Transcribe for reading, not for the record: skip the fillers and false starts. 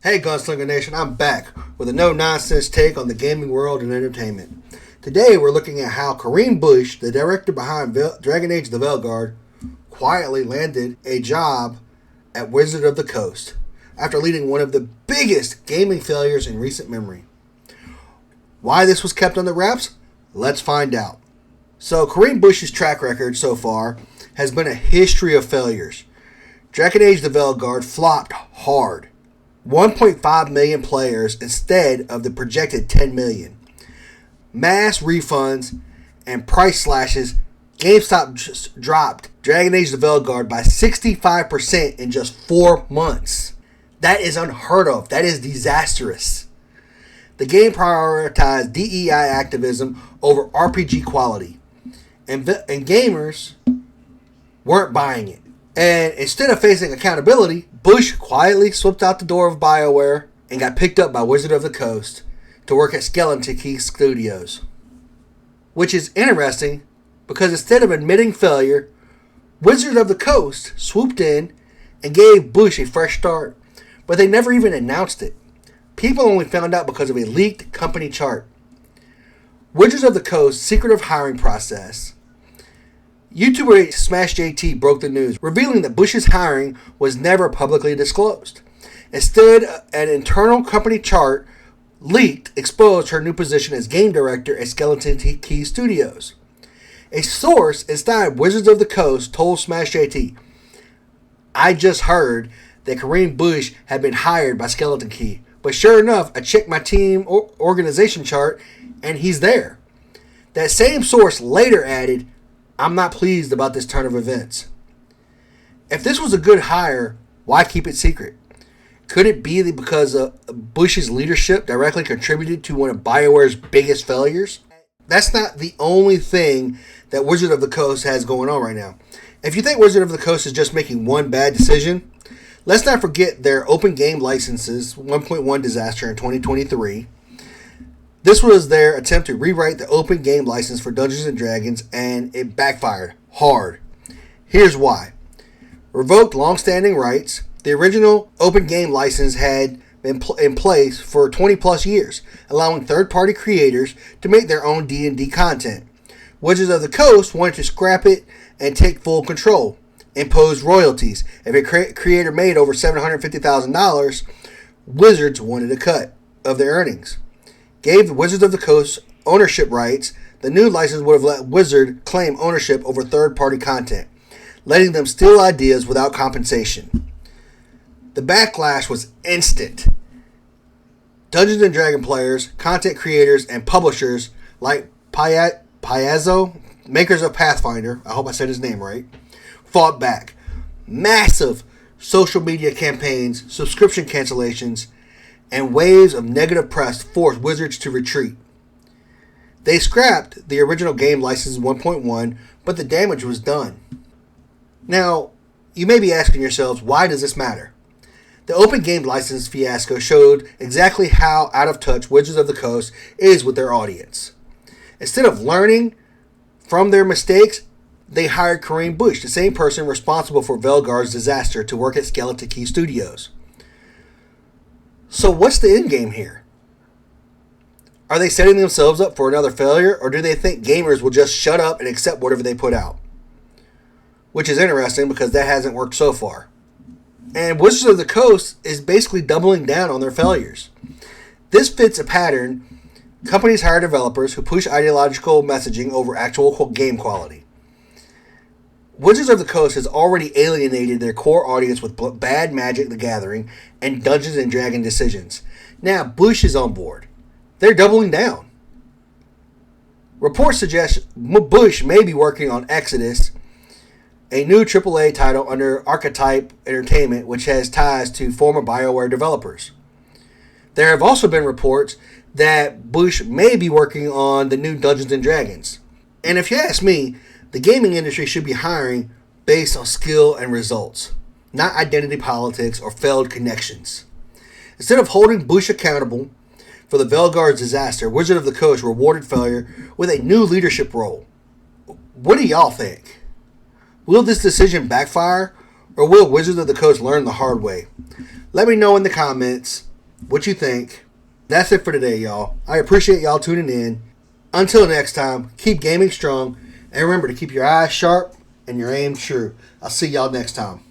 Hey Gunslinger Nation, I'm back with a no-nonsense take on the gaming world and entertainment. Today we're looking at how Kareem Bush, the director behind Dragon Age the Veilguard, quietly landed a job at Wizard of the Coast after leading one of the biggest gaming failures in recent memory. Why this was kept on the wraps? Let's find out. So Kareem Bush's track record so far has been a history of failures. Dragon Age the Veilguard flopped hard. 1.5 million players instead of the projected 10 million. Mass refunds and price slashes. GameStop just dropped Dragon Age the Veilguard by 65% in just 4 months. That is unheard of. That is disastrous. The game prioritized DEI activism over RPG quality. And gamers weren't buying it. And instead of facing accountability, Bush quietly slipped out the door of BioWare and got picked up by Wizard of the Coast to work at Skeleton Key Studios. Which is interesting because instead of admitting failure, Wizard of the Coast swooped in and gave Bush a fresh start, but they never even announced it. People only found out because of a leaked company chart. Wizards of the Coast's secretive hiring process. YouTuber Smash JT broke the news, revealing that Bush's hiring was never publicly disclosed. Instead, an internal company chart leaked exposed her new position as game director at Skeleton Key Studios. A source inside Wizards of the Coast told Smash JT, "I just heard that Kareem Bush had been hired by Skeleton Key, but sure enough, I checked my team organization chart and he's there." That same source later added, "I'm not pleased about this turn of events." If this was a good hire, why keep it secret? Could it be because Bush's leadership directly contributed to one of BioWare's biggest failures? That's not the only thing that Wizard of the Coast has going on right now. If you think Wizard of the Coast is just making one bad decision, let's not forget their open game licenses 1.1 disaster in 2023. This was their attempt to rewrite the open game license for Dungeons & Dragons, and it backfired hard. Here's why. Revoked long-standing rights. The original open game license had been in place for 20 plus years, allowing third-party creators to make their own D&D content. Wizards of the Coast wanted to scrap it and take full control. Impose royalties. If a creator made over $750,000, Wizards wanted a cut of their earnings. Gave the Wizards of the Coast ownership rights. The new license would have let Wizard claim ownership over third-party content, letting them steal ideas without compensation. The backlash was instant. Dungeons & Dragons players, content creators, and publishers like Paizo, makers of Pathfinder, I hope I said his name right, fought back. Massive social media campaigns, subscription cancellations, and waves of negative press forced Wizards to retreat. They scrapped the original game license 1.1, but the damage was done. Now, you may be asking yourselves, why does this matter? The open game license fiasco showed exactly how out of touch Wizards of the Coast is with their audience. Instead of learning from their mistakes, they hired Kareem Bush, the same person responsible for Veilguard's disaster, to work at Skeleton Key Studios. So what's the end game here? Are they setting themselves up for another failure, or do they think gamers will just shut up and accept whatever they put out? Which is interesting because that hasn't worked so far. And Wizards of the Coast is basically doubling down on their failures. This fits a pattern. Companies hire developers who push ideological messaging over actual game quality. Wizards of the Coast has already alienated their core audience with bad Magic the Gathering and Dungeons & Dragons decisions. Now Bush is on board. They're doubling down. Reports suggest Bush may be working on Exodus, a new AAA title under Archetype Entertainment, which has ties to former BioWare developers. There have also been reports that Bush may be working on the new Dungeons & Dragons. And if you ask me, the gaming industry should be hiring based on skill and results, not identity politics or failed connections. Instead of holding Bush accountable for the Veilguard's disaster, Wizard of the Coast rewarded failure with a new leadership role. What do y'all think? Will this decision backfire, or will Wizards of the Coast learn the hard way? Let me know in the comments. what you think. That's it for today, y'all. I appreciate y'all tuning in. Until next time, keep gaming strong, and remember to keep your eyes sharp and your aim true. I'll see y'all next time.